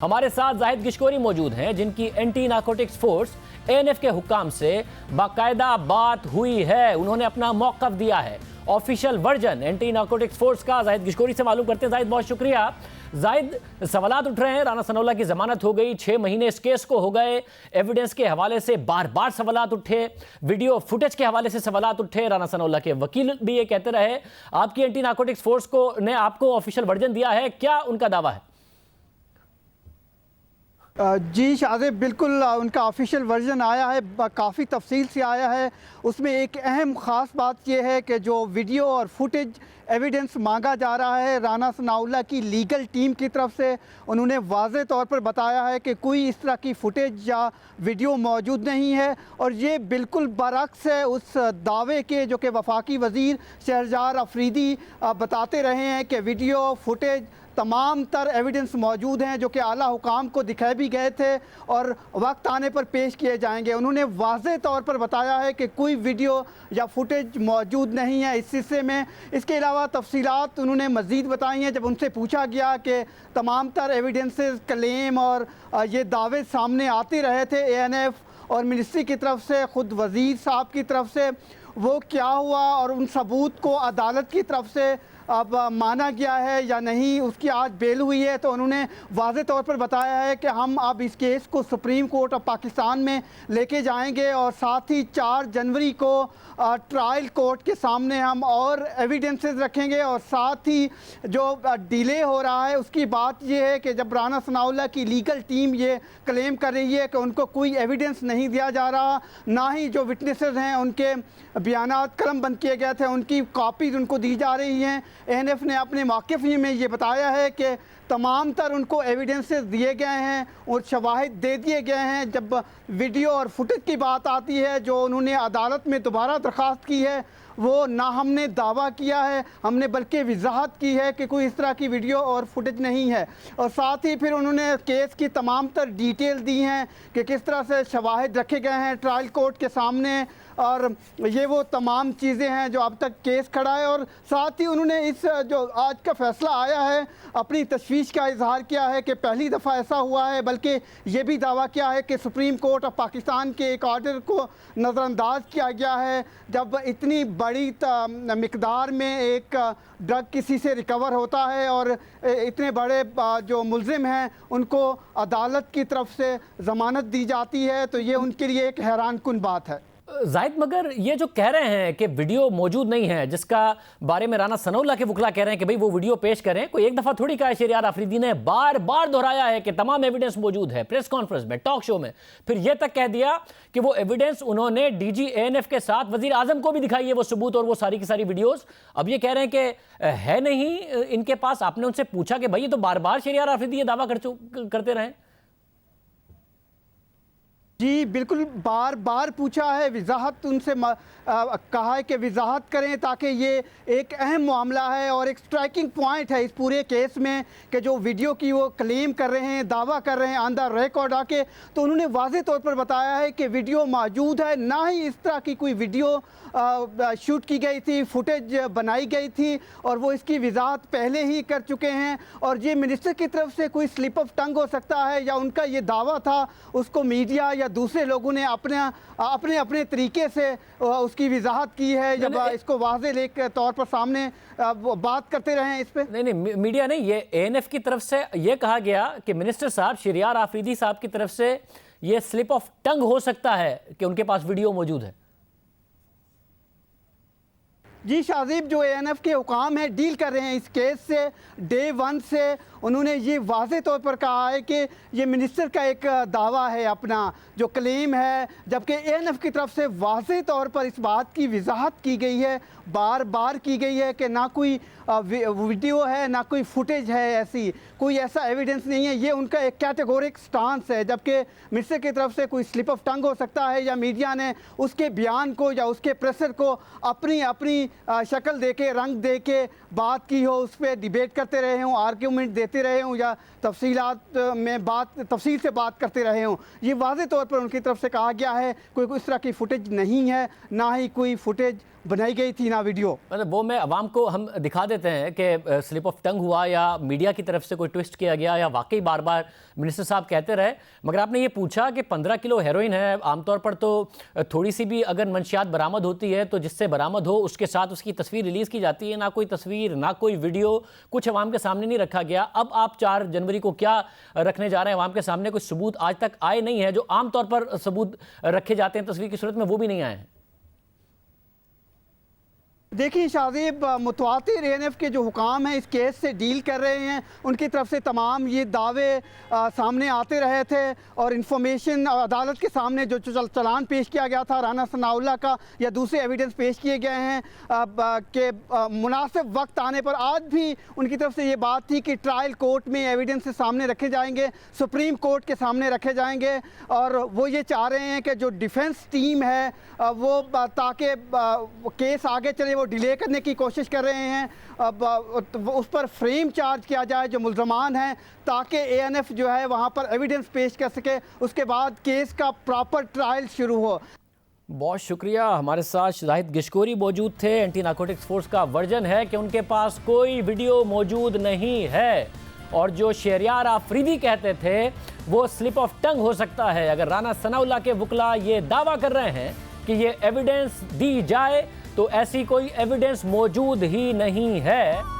हमारे साथ जाहिद गिशकोरी मौजूद हैं, जिनकी एंटी नारकोटिक्स फोर्स एएनएफ के हुक्काम से बाकायदा बात हुई है। उन्होंने अपना मौक़िफ़ दिया है। Official version anti narcotics force का जाहिद गिशकोरी से मालूम करते हैं। जाहिद, बहुत शुक्रिया। जाहिद, सवालात उठ रहे हैं, राना सनाउल्लाह की जमानत हो गई, 6 महीने इस केस को हो गए, एविडेंस के हवाले से बार बार सवालात उठे, वीडियो फुटेज के हवाले से सवालात उठे। राना सनाउल्लाह के वकील भी ये कहते रहे। आपकी एंटी नारकोटिक्स फोर्स को ने आपको ऑफिशियल वर्जन दिया है, क्या उनका दावा है? जी शाज़िब, बिल्कुल उनका ऑफिशियल वर्जन आया है, काफ़ी तफसील से आया है। उसमें एक अहम ख़ास बात यह है कि जो वीडियो और फुटेज एविडेंस मांगा जा रहा है राना सनाउल्लाह की लीगल टीम की तरफ से, उन्होंने वाज़े तौर पर बताया है कि कोई इस तरह की फुटेज या वीडियो मौजूद नहीं है। और ये बिल्कुल बरअक्स है उस दावे के जो कि वफाकी वज़ीर शहरयार अफरीदी बताते रहे हैं कि वीडियो फुटेज तमाम तर एविडेंस मौजूद हैं जो कि आला हुकाम को दिखाए भी गए थे और वक्त आने पर पेश किए जाएंगे। उन्होंने वाज़े तौर पर बताया है कि कोई वीडियो या फुटेज मौजूद नहीं है इस हिस्से में। इसके अलावा तफसीलात उन्होंने मज़ीद बताई हैं। जब उनसे पूछा गया कि तमाम तर एविडेंसेस, क्लेम और ये दावे सामने आते रहे थे एएनएफ और मिनिस्ट्री की तरफ से, ख़ुद वज़ीर साहब की तरफ से, वो क्या हुआ और उन सबूत को अदालत की तरफ से अब माना गया है या नहीं, उसकी आज बेल हुई है। तो उन्होंने वाज़े तौर पर बताया है कि हम अब इस केस को सुप्रीम कोर्ट ऑफ पाकिस्तान में लेके जाएंगे और साथ ही 4 जनवरी को ट्रायल कोर्ट के सामने हम और एविडेंसेस रखेंगे। और साथ ही जो डिले हो रहा है उसकी बात यह है कि जब राना सनाउल्लाह की लीगल टीम ये क्लेम कर रही है कि उनको कोई एविडेंस नहीं दिया जा रहा, ना ही जो विटनेसेस हैं उनके बयानात कलम बंद किए गए थे उनकी कॉपीज़ उनको दी जा रही हैं। एएनएफ ने अपने मौक़िफ़ में ये बताया है कि तमाम तर उनको एविडेंसेस दिए गए हैं और शवाहिद दे दिए गए हैं। जब वीडियो और फुटेज की बात आती है जो उन्होंने अदालत में दोबारा दरख्वास्त की है, वो ना हमने दावा किया है, हमने बल्कि वजाहत की है कि कोई इस तरह की वीडियो और फुटेज नहीं है। और साथ ही फिर उन्होंने केस की तमाम तर डिटेल दी हैं कि किस तरह से शवाहिद रखे गए हैं ट्रायल कोर्ट के सामने, और ये वो तमाम चीज़ें हैं जो अब तक केस खड़ा है। और साथ ही उन्होंने इस जो आज का फ़ैसला आया है अपनी तशवीश का इजहार किया है कि पहली दफ़ा ऐसा हुआ है, बल्कि ये भी दावा किया है कि सुप्रीम कोर्ट ऑफ पाकिस्तान के एक ऑर्डर को नज़रअंदाज किया गया है जब इतनी बड़ी मिकदार में एक ड्रग किसी से रिकवर होता है और इतने बड़े जो मुलजिम हैं उनको अदालत की तरफ से ज़मानत दी जाती है। तो ये उनके लिए एक हैरान कुन बात है। जाहिद, मगर ये जो कह रहे हैं कि वीडियो मौजूद नहीं है, जिसका बारे में राना सनाउल्लाह के वकला कह रहे हैं कि भाई वो वीडियो पेश करें, कोई एक दफ़ा थोड़ी कहा है। शहरयार अफरीदी ने बार बार दोहराया है कि तमाम एविडेंस मौजूद है, प्रेस कॉन्फ्रेंस में, टॉक शो में। फिर यह तक कह दिया कि वो एविडेंस उन्होंने डीजी एएनएफ के साथ वजीर आजम को भी दिखाई है, वो सबूत और वो सारी की सारी वीडियोज़। अब ये कह रहे हैं कि है नहीं इनके पास। आपने उनसे पूछा कि भाई ये तो बार बार शहरयार अफरीदी ये दावा करते रहे। जी बिल्कुल, बार बार पूछा है, वजाहत उनसे कहा है कि वजाहत करें ताकि ये एक अहम मामला है और एक स्ट्राइकिंग पॉइंट है इस पूरे केस में कि जो वीडियो की वो क्लेम कर रहे हैं, दावा कर रहे हैं ऑन द रिकॉर्ड आके। तो उन्होंने वाज़े तौर पर बताया है कि वीडियो मौजूद है, ना ही इस तरह की कोई वीडियो शूट की गई थी, फुटेज बनाई गई थी, और वो इसकी वजाहत पहले ही कर चुके हैं। और ये मिनिस्टर की तरफ से कोई स्लिप ऑफ टंग हो सकता है या उनका ये दावा था, उसको मीडिया या दूसरे लोगों ने अपने अपने तरीके से उसकी वजाहत की है। जब इसको वाज़े लेकर तौर पर सामने बात करते रहे इस पर। नहीं, मीडिया नहीं, ये एएनएफ की तरफ से ये कहा गया कि मिनिस्टर साहब शहरयार अफरीदी साहब की तरफ से ये स्लिप ऑफ टंग हो सकता है कि उनके पास वीडियो मौजूद है। जी शाज़िब, जो एएनएफ के हुकाम है डील कर रहे हैं इस केस से डे 1 से, उन्होंने ये वाज़े तौर पर कहा है कि ये मिनिस्टर का एक दावा है, अपना जो क्लेम है, जबकि एएनएफ की तरफ से वाज़े तौर पर इस बात की वजाहत की गई है, बार बार की गई है कि ना कोई वीडियो है ना कोई फुटेज है, ऐसी कोई ऐसा एविडेंस नहीं है। ये उनका एक कैटेगोरिक स्टांस है, जबकि मिनिस्टर की तरफ से कोई स्लिप ऑफ टंग हो सकता है या मीडिया ने उसके बयान को या उसके प्रेशर को अपनी अपनी शक्ल दे के, रंग दे के बात की हो, उस पर डिबेट करते रहे हों, आर्ग्यूमेंट देते रहे हों या तफसीलात में तफसील से बात करते रहे हों। ये वाज़े तौर पर उनकी तरफ से कहा गया है कोई इस तरह की फुटेज नहीं है, ना ही कोई फुटेज बनाई गई थी ना वीडियो। मतलब वो मैं अवाम को हम दिखा देते हैं कि स्लिप ऑफ टंग हुआ या मीडिया की तरफ से कोई ट्विस्ट किया गया या वाकई बार बार मिनिस्टर साहब कहते रहे, मगर आपने ये पूछा कि 15 किलो हेरोइन है। आमतौर पर तो थोड़ी सी भी अगर मंशियात बरामद होती है तो जिससे बरामद हो उसके साथ उसकी तस्वीर रिलीज़ की जाती है, ना कोई तस्वीर ना कोई वीडियो, कुछ अवाम के सामने नहीं रखा गया। अब आप 4 जनवरी को क्या रखने जा रहे हैं अवाम के सामने? कुछ सबूत आज तक आए नहीं है, जो आमतौर पर सबूत रखे जाते हैं तस्वीर की सूरत में, वो भी नहीं आए हैं। देखिए शाहजेब, मुतवातिर ANF के जो हुकाम हैं इस केस से डील कर रहे हैं, उनकी तरफ से तमाम ये दावे सामने आते रहे थे और इंफॉर्मेशन अदालत के सामने जो चलान पेश किया गया था राना सनाउल्लाह का या दूसरे एविडेंस पेश किए गए हैं कि मुनासिब वक्त आने पर आज भी उनकी तरफ से ये बात थी कि ट्रायल कोर्ट में एविडेंस से सामने रखे जाएंगे, सुप्रीम कोर्ट के सामने रखे जाएंगे। और वो ये चाह रहे हैं कि जो डिफेंस टीम है वो ताकि केस आगे चले वो डिले करने की कोशिश कर रहे हैं। अब उस पर फ्रेम चार्ज किया जाए जो मुल्ज़मान हैं, ताकि ANF जो है वहाँ पर एविडेंस पेश कर सके, उसके बाद केस का प्रॉपर ट्रायल शुरू हो। बहुत शुक्रिया। हमारे साथ शाहिद गिशकोरी मौजूद थे। एंटी नारकोटिक्स फोर्स का वर्जन है कि उनके पास कोई वीडियो मौजूद नहीं है, और जो शहरियार आफरीदी कहते थे वो स्लिप ऑफ टंग हो सकता है। अगर राना सनाउल्लाह के वकला ये दावा कर रहे हैं कि ये एविडेंस दी जाए तो ऐसी कोई एविडेंस मौजूद ही नहीं है।